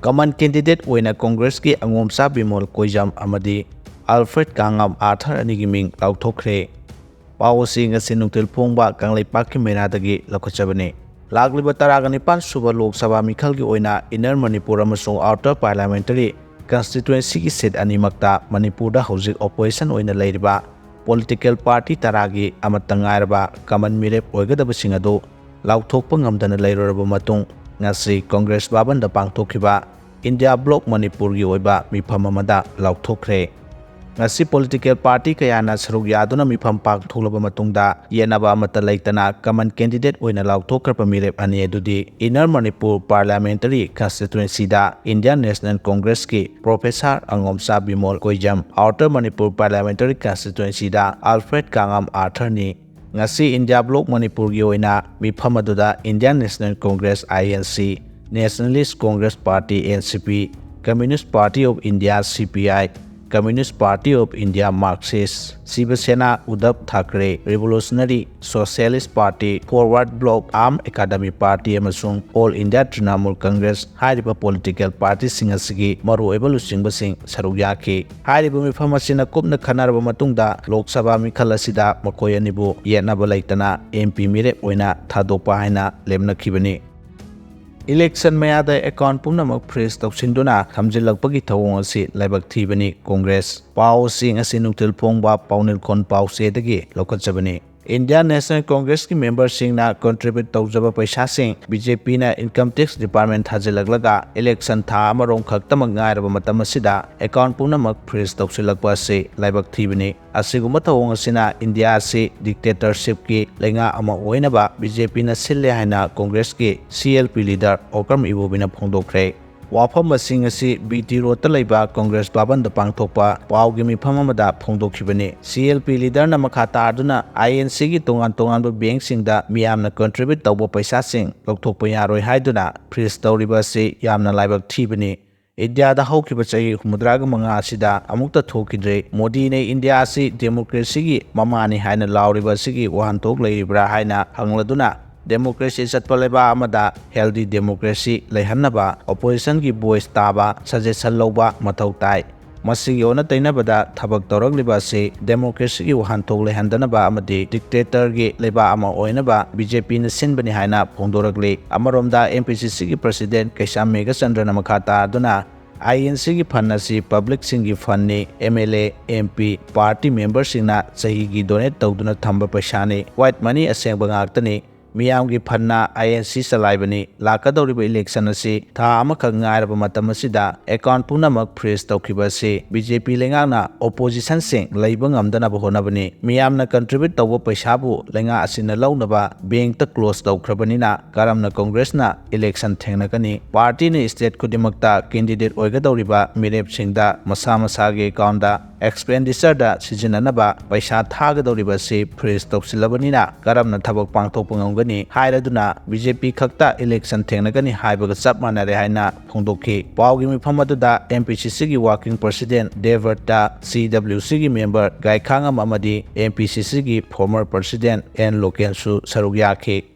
Common candidate oina Congress ki angomsa bimol koijam amadi Alfred Kangam Arthur anigi ming Laothokhre. Pawasi ngasi nungtil phongba Kangleipak ki Meira dagi lakhochabani. Lagliba Taragani suba Lok Sabha mikhal ki oina Inner Manipur amasung Outer Parliamentary Constituency ki seat animakta Manipur da hojik opposition oina leiriba political party taragi amata ngairaba Common Mirep OIGADBA sing adu Laothokpa ngamdana leiroraba matung ngasi Congress baban da pangthokiba India Bloc Manipur gi oiba mifam amada Laothokhre. Ngasi political party kayana saruk yaduna mifam pangtholaba matungda yenaba amata leitana common candidate oina Laothokhre Mirep ani edudi Inner Manipur Parliamentary Constituency da Indian National Congress ki Professor Angomsa Bimol Koijam, Outer Manipur Parliamentary Constituency da Alfred Kangam Arthur ni. Ngasi India Bloc Manipur gi oina mifam aduda Indian National Congress INC, Nationalist Congress Party NCP, Communist Party of India CPI, Communist Party of India Marxist, Shiva Sena Uddhav Thackeray Revolutionary Socialist Party, Forward Bloc Armed Academy Party amasung All India Trinamool Congress hariba political party singasigi maru oiba lusingba saruk yaki. Hariba mifam asina kupna khanaraba matungda Lok Sabha mikhal asida makoi anibu yenaba leitana MP Mirep oina thadokpa haina lemnakhibani. Election mayada account punamak freeze tawsinduna thamjilakpagi thawong asi laibak thibani Congress pau sing asi nungtil phongba paunil khon pau se dagi lokachabani. Indian National Congress ki member sing na contribute tawjaba paisa sing BJP na income tax department thajilaglaga election tha amarong khaktamak ngairaba matam asida account punamak freeze tawsilakpa ase laibak thibani. Asiguma thawong asina India ase dictatorship ki lenga ama oinaba BJP na sille haina Congress ki CLP leader Okram Ibobina phongdokhre. Wafam masing asi BT Road ta leiba Congress baban da pangthokpa pawgi mifam amada phongdokhibani. CLP leader na makha tarduna INC gi tongan bank singda miyamna contribute tawba paisa sing lokthokpa yaroi haiduna freeze tawriba se yamna laibak thibani. India da haukiba chai humudraga manga asida amukta thokidre Modi ne India asi democracy gi mamani haina lauriba sigi wahantok leiribra haina hangladuna democracy chatpaleba amada healthy democracy leihannaba opposition ki voice taba suggestion loba mathau tai. Masigi ona tainabada thabak tawragliba se democracy ki wahantok leihandanaba amadi dictator gi leba ama oinaba BJP na sinbani haina phongdorakle. Amaromda MPCC ki president Kaisam Megachandra namakata aduna INC ki fund asi public singi fund ni MLA MP party members singna sahi gi donate tawduna thamba paisa ni white money asengba ngaktani. Miyam ki fund INC salaibani lakadoriba election asi tha amakha ngairaba matam asida account punamak freeze tawkhiba se BJP lenga na opposition sing leiba ngamdana ba honabani. Miyam na contribute tawba paisa bu lenga asina launaba bank ta close tawkhrabani na karamna Congress na election thengnakani. Party ni state kudimakta candidate oigadoriba Mirep singda masa ge account da expenditure da sijinanaba paisa thagadoriba se freeze tawsilabani na karamna thabak pangthokpa ngamgani hairaduna BJP khakta election thengnagani haibaga chap manare haina phongdokhi. Pawgi mifam aduda MPCC gi working president Deverta CWC gi member Gaikhangam amadi MPCC gi former president N Loken su saruk yakhi.